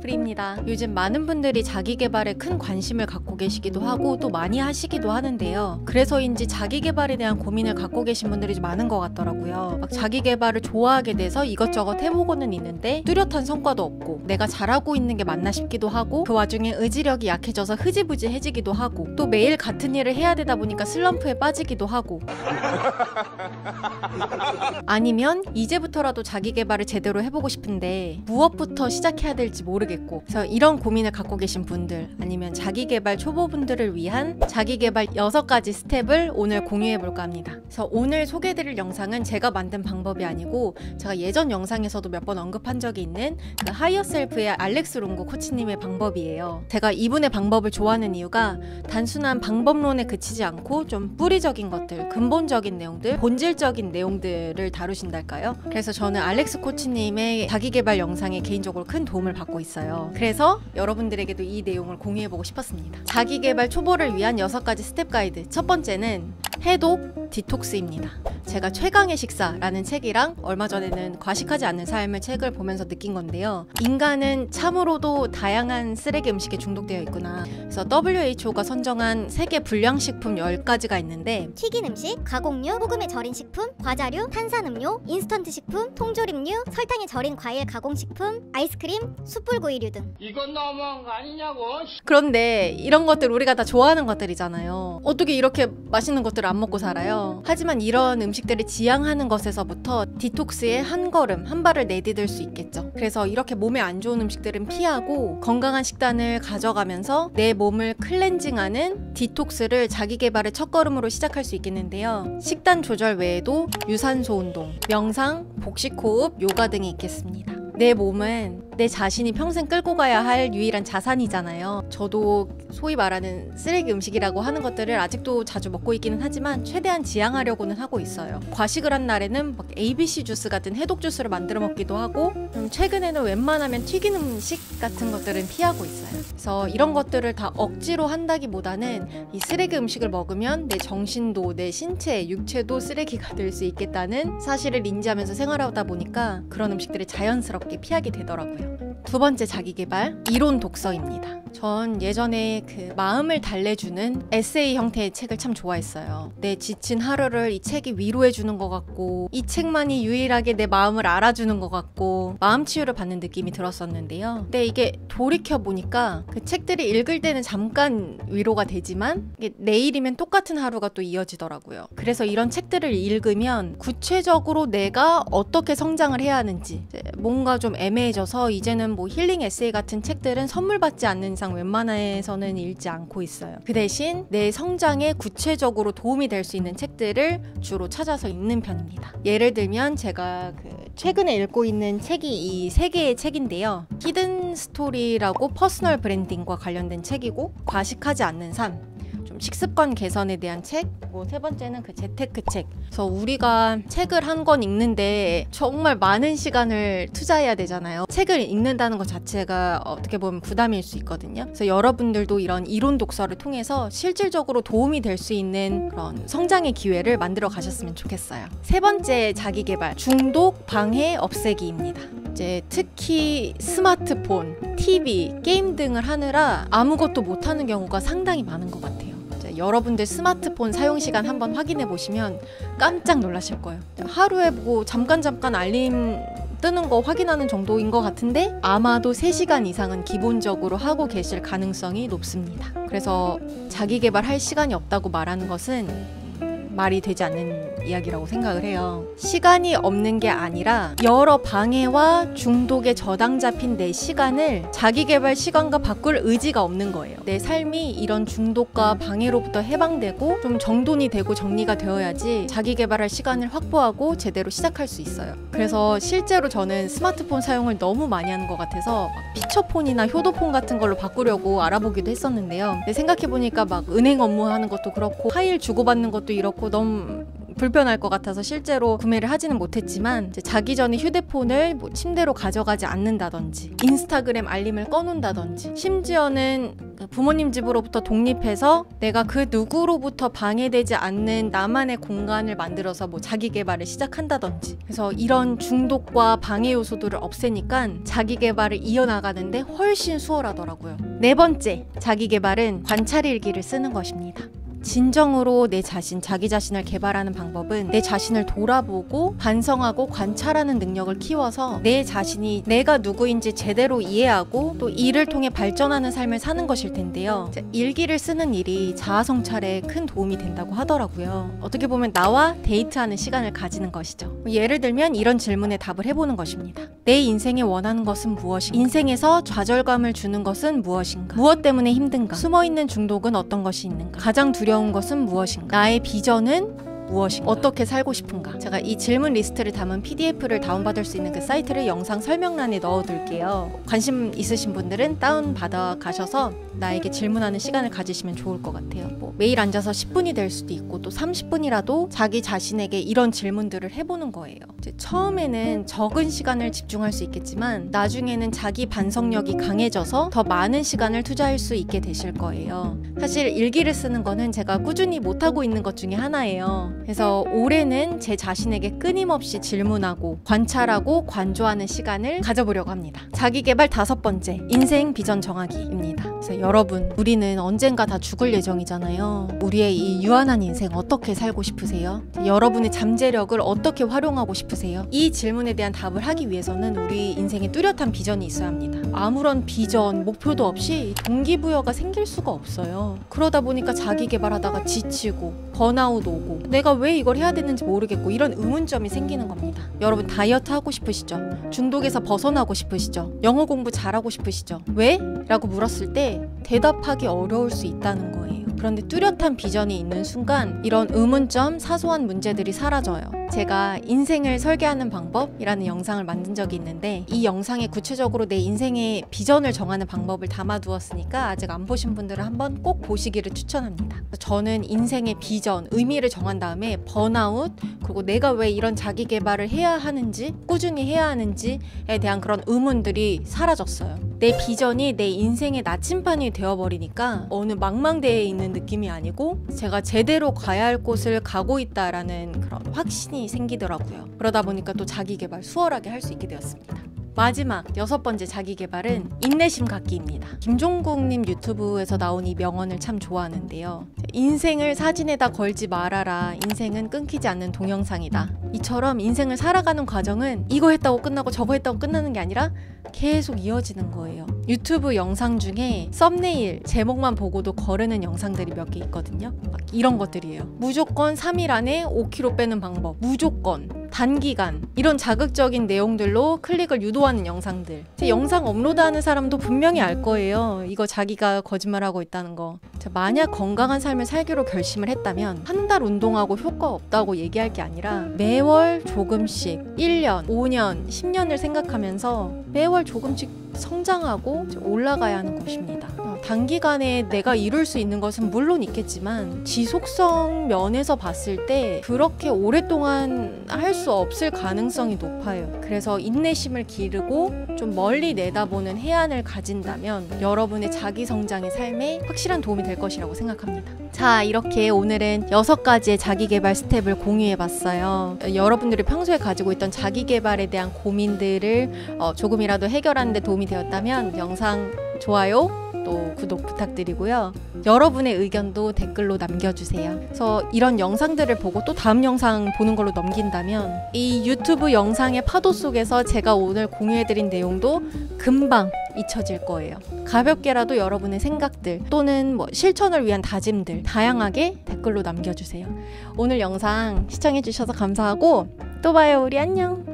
프리입니다. 요즘 많은 분들이 자기 개발에 큰 관심을 갖고 계시기도 하고 또 많이 하시기도 하는데요. 그래서인지 자기 개발에 대한 고민을 갖고 계신 분들이 좀 많은 것 같더라고요. 막 자기 개발을 좋아하게 돼서 이것저것 해보고는 있는데 뚜렷한 성과도 없고 내가 잘하고 있는 게 맞나 싶기도 하고 그 와중에 의지력이 약해져서 흐지부지해지기도 하고 또 매일 같은 일을 해야 되다 보니까 슬럼프에 빠지기도 하고 아니면 이제부터라도 자기 개발을 제대로 해보고 싶은데 무엇부터 시작해야 될지 모르겠고 그래서 이런 고민을 갖고 계신 분들 아니면 자기 개발 초보분들을 위한 자기 개발 6가지 스텝을 오늘 공유해 볼까 합니다. 그래서 오늘 소개해드릴 영상은 제가 만든 방법이 아니고 제가 예전 영상에서도 몇 번 언급한 적이 있는 그 하이어셀프의 알렉스 롱고 코치님의 방법이에요. 제가 이분의 방법을 좋아하는 이유가 단순한 방법론에 그치지 않고 좀 뿌리적인 것들, 근본적인 내용들, 본질적인 내용들을 다루신달까요? 그래서 저는 알렉스 코치님의 자기개발 영상에 개인적으로 큰 도움을 받고 있어요. 그래서 여러분들에게도 이 내용을 공유해보고 싶었습니다. 자기개발 초보를 위한 6가지 스텝 가이드. 첫 번째는 해독 디톡스입니다. 제가 최강의 식사라는 책이랑 얼마 전에는 과식하지 않는 삶을 책을 보면서 느낀 건데요. 인간은 참으로도 다양한 쓰레기 음식에 중독되어 있구나. 그래서 WHO가 선정한 세계 불량식품 10가지가 있는데 튀긴 음식, 가공류, 소금에 절인 식품, 과자류, 탄산음료, 인스턴트 식품, 통조림류, 설탕에 절인 과일 가공식품, 아이스크림, 숯불구이류 등. 이건 너무한 거 아니냐고. 그런데 이런 것들 우리가 다 좋아하는 것들이잖아요. 어떻게 이렇게 맛있는 것들을 안 먹고 살아요? 하지만 이런 음식들을 지향하는 것에서부터 디톡스의 한 걸음, 한 발을 내디딜 수 있겠죠. 그래서 이렇게 몸에 안 좋은 음식들은 피하고 건강한 식단을 가져가면서 내 몸을 클렌징하는 디톡스를 자기 개발의 첫걸음으로 시작할 수 있겠는데요. 식단 조절 외에도 유산소 운동, 명상, 복식 호흡, 요가 등이 있겠습니다. 내 몸은 내 자신이 평생 끌고 가야 할 유일한 자산이잖아요. 저도 소위 말하는 쓰레기 음식이라고 하는 것들을 아직도 자주 먹고 있기는 하지만 최대한 지양하려고는 하고 있어요. 과식을 한 날에는 막 ABC 주스 같은 해독 주스를 만들어 먹기도 하고 최근에는 웬만하면 튀긴 음식 같은 것들은 피하고 있어요. 그래서 이런 것들을 다 억지로 한다기보다는 이 쓰레기 음식을 먹으면 내 정신도 내 신체, 육체도 쓰레기가 될 수 있겠다는 사실을 인지하면서 생활하다 보니까 그런 음식들을 자연스럽게 피하게 되더라고요. 두 번째 자기개발, 이론 독서입니다. 전 예전에 그 마음을 달래주는 에세이 형태의 책을 참 좋아했어요. 내 지친 하루를 이 책이 위로해주는 것 같고 이 책만이 유일하게 내 마음을 알아주는 것 같고 마음 치유를 받는 느낌이 들었었는데요. 근데 이게 돌이켜보니까 그 책들이 읽을 때는 잠깐 위로가 되지만 이게 내일이면 똑같은 하루가 또 이어지더라고요. 그래서 이런 책들을 읽으면 구체적으로 내가 어떻게 성장을 해야 하는지 뭔가 좀 애매해져서 이제는 뭐 힐링 에세이 같은 책들은 선물 받지 않는 이상 웬만해서는 읽지 않고 있어요. 그 대신 내 성장에 구체적으로 도움이 될 수 있는 책들을 주로 찾아서 읽는 편입니다. 예를 들면 제가 최근에 읽고 있는 책이 이 3개의 책인데요. 히든 스토리라고 퍼스널 브랜딩과 관련된 책이고 과식하지 않는 삶, 좀 식습관 개선에 대한 책, 뭐 세 번째는 그 재테크 책. 그래서 우리가 책을 한 권 읽는데 정말 많은 시간을 투자해야 되잖아요. 책을 읽는다는 것 자체가 어떻게 보면 부담일 수 있거든요. 그래서 여러분들도 이런 이론 독서를 통해서 실질적으로 도움이 될 수 있는 그런 성장의 기회를 만들어 가셨으면 좋겠어요. 세 번째 자기개발, 중독 방해 없애기입니다. 이제 특히 스마트폰, TV, 게임 등을 하느라 아무것도 못하는 경우가 상당히 많은 것 같아요. 여러분들 스마트폰 사용시간 한번 확인해 보시면 깜짝 놀라실 거예요. 하루에 뭐 잠깐 알림 뜨는 거 확인하는 정도인 것 같은데 아마도 3시간 이상은 기본적으로 하고 계실 가능성이 높습니다. 그래서 자기 개발할 시간이 없다고 말하는 것은 말이 되지 않는 이야기라고 생각을 해요. 시간이 없는 게 아니라 여러 방해와 중독에 저당 잡힌 내 시간을 자기개발 시간과 바꿀 의지가 없는 거예요. 내 삶이 이런 중독과 방해로부터 해방되고 좀 정돈이 되고 정리가 되어야지 자기개발할 시간을 확보하고 제대로 시작할 수 있어요. 그래서 실제로 저는 스마트폰 사용을 너무 많이 하는 것 같아서 피처폰이나 효도폰 같은 걸로 바꾸려고 알아보기도 했었는데요. 근데 생각해보니까 막 은행 업무하는 것도 그렇고 파일 주고받는 것도 이렇고 너무 불편할 것 같아서 실제로 구매를 하지는 못했지만 이제 자기 전에 휴대폰을 뭐 침대로 가져가지 않는다든지 인스타그램 알림을 꺼놓는다든지 심지어는 부모님 집으로부터 독립해서 내가 그 누구로부터 방해되지 않는 나만의 공간을 만들어서 뭐 자기 개발을 시작한다든지 그래서 이런 중독과 방해 요소들을 없애니까 자기 개발을 이어나가는데 훨씬 수월하더라고요. 네 번째, 자기 개발은 관찰 일기를 쓰는 것입니다. 진정으로 내 자신, 자기 자신을 개발하는 방법은 내 자신을 돌아보고 반성하고 관찰하는 능력을 키워서 내 자신이 내가 누구인지 제대로 이해하고 또 이를 통해 발전하는 삶을 사는 것일 텐데요. 일기를 쓰는 일이 자아 성찰에 큰 도움이 된다고 하더라고요. 어떻게 보면 나와 데이트하는 시간을 가지는 것이죠. 예를 들면 이런 질문에 답을 해보는 것입니다. 내 인생에 원하는 것은 무엇인가? 인생에서 좌절감을 주는 것은 무엇인가? 무엇 때문에 힘든가? 숨어있는 중독은 어떤 것이 있는가? 가장 두려운 것은 무엇인가? 나의 비전은 무엇인가? 어떻게 살고 싶은가? 제가 이 질문 리스트를 담은 PDF를 다운받을 수 있는 그 사이트를 영상 설명란에 넣어둘게요. 관심 있으신 분들은 다운받아 가셔서 나에게 질문하는 시간을 가지시면 좋을 것 같아요. 뭐 매일 앉아서 10분이 될 수도 있고 또 30분이라도 자기 자신에게 이런 질문들을 해보는 거예요. 이제 처음에는 적은 시간을 집중할 수 있겠지만 나중에는 자기 반성력이 강해져서 더 많은 시간을 투자할 수 있게 되실 거예요. 사실 일기를 쓰는 거는 제가 꾸준히 못하고 있는 것 중에 하나예요. 그래서 올해는 제 자신에게 끊임없이 질문하고 관찰하고 관조하는 시간을 가져보려고 합니다. 자기개발 5번째, 인생 비전 정하기입니다. 그래서 여러분, 우리는 언젠가 다 죽을 예정이잖아요. 우리의 이 유한한 인생 어떻게 살고 싶으세요? 여러분의 잠재력을 어떻게 활용하고 싶으세요? 이 질문에 대한 답을 하기 위해서는 우리 인생에 뚜렷한 비전이 있어야 합니다. 아무런 비전, 목표도 없이 동기부여가 생길 수가 없어요. 그러다 보니까 자기개발하다가 지치고 번아웃 오고 내가 왜 이걸 해야 되는지 모르겠고 이런 의문점이 생기는 겁니다. 여러분, 다이어트 하고 싶으시죠? 중독에서 벗어나고 싶으시죠? 영어 공부 잘하고 싶으시죠? 왜? 라고 물었을 때 대답하기 어려울 수 있다는 거예요. 그런데 뚜렷한 비전이 있는 순간 이런 의문점, 사소한 문제들이 사라져요. 제가 인생을 설계하는 방법이라는 영상을 만든 적이 있는데 이 영상에 구체적으로 내 인생의 비전을 정하는 방법을 담아두었으니까 아직 안 보신 분들은 한번 꼭 보시기를 추천합니다. 저는 인생의 비전, 의미를 정한 다음에 번아웃, 그리고 내가 왜 이런 자기 개발을 해야 하는지, 꾸준히 해야 하는지에 대한 그런 의문들이 사라졌어요. 내 비전이 내 인생의 나침반이 되어버리니까 어느 망망대해에 있는 느낌이 아니고 제가 제대로 가야 할 곳을 가고 있다라는 그런 확신이 생기더라고요. 그러다 보니까 또 자기 개발 수월하게 할 수 있게 되었습니다. 마지막 6번째 자기개발은 인내심 갖기입니다. 김종국님 유튜브에서 나온 이 명언을 참 좋아하는데요. 인생을 사진에다 걸지 말아라. 인생은 끊기지 않는 동영상이다. 이처럼 인생을 살아가는 과정은 이거 했다고 끝나고 저거 했다고 끝나는 게 아니라 계속 이어지는 거예요. 유튜브 영상 중에 썸네일 제목만 보고도 거르는 영상들이 몇 개 있거든요. 막 이런 것들이에요. 무조건 3일 안에 5kg 빼는 방법, 무조건 단기간, 이런 자극적인 내용들로 클릭을 유도하는 영상들. 제 영상 업로드하는 사람도 분명히 알 거예요. 이거 자기가 거짓말하고 있다는 거. 만약 건강한 삶을 살기로 결심을 했다면 한 달 운동하고 효과 없다고 얘기할 게 아니라 매월 조금씩 1년, 5년, 10년을 생각하면서 매월 조금씩 성장하고 올라가야 하는 것입니다. 단기간에 내가 이룰 수 있는 것은 물론 있겠지만 지속성 면에서 봤을 때 그렇게 오랫동안 할 수 없을 가능성이 높아요. 그래서 인내심을 기르고 좀 멀리 내다보는 해안을 가진다면 여러분의 자기 성장의 삶에 확실한 도움이 될 것이라고 생각합니다. 자, 이렇게 오늘은 6가지의 자기개발 스텝을 공유해봤어요. 여러분들이 평소에 가지고 있던 자기개발에 대한 고민들을 조금이라도 해결하는 데 도움이 되었다면 영상 좋아요, 또 구독 부탁드리고요. 여러분의 의견도 댓글로 남겨주세요. 그래서 이런 영상들을 보고 또 다음 영상 보는 걸로 넘긴다면 이 유튜브 영상의 파도 속에서 제가 오늘 공유해드린 내용도 금방 잊혀질 거예요. 가볍게라도 여러분의 생각들 또는 뭐 실천을 위한 다짐들 다양하게 댓글로 남겨주세요. 오늘 영상 시청해주셔서 감사하고 또 봐요. 우리 안녕.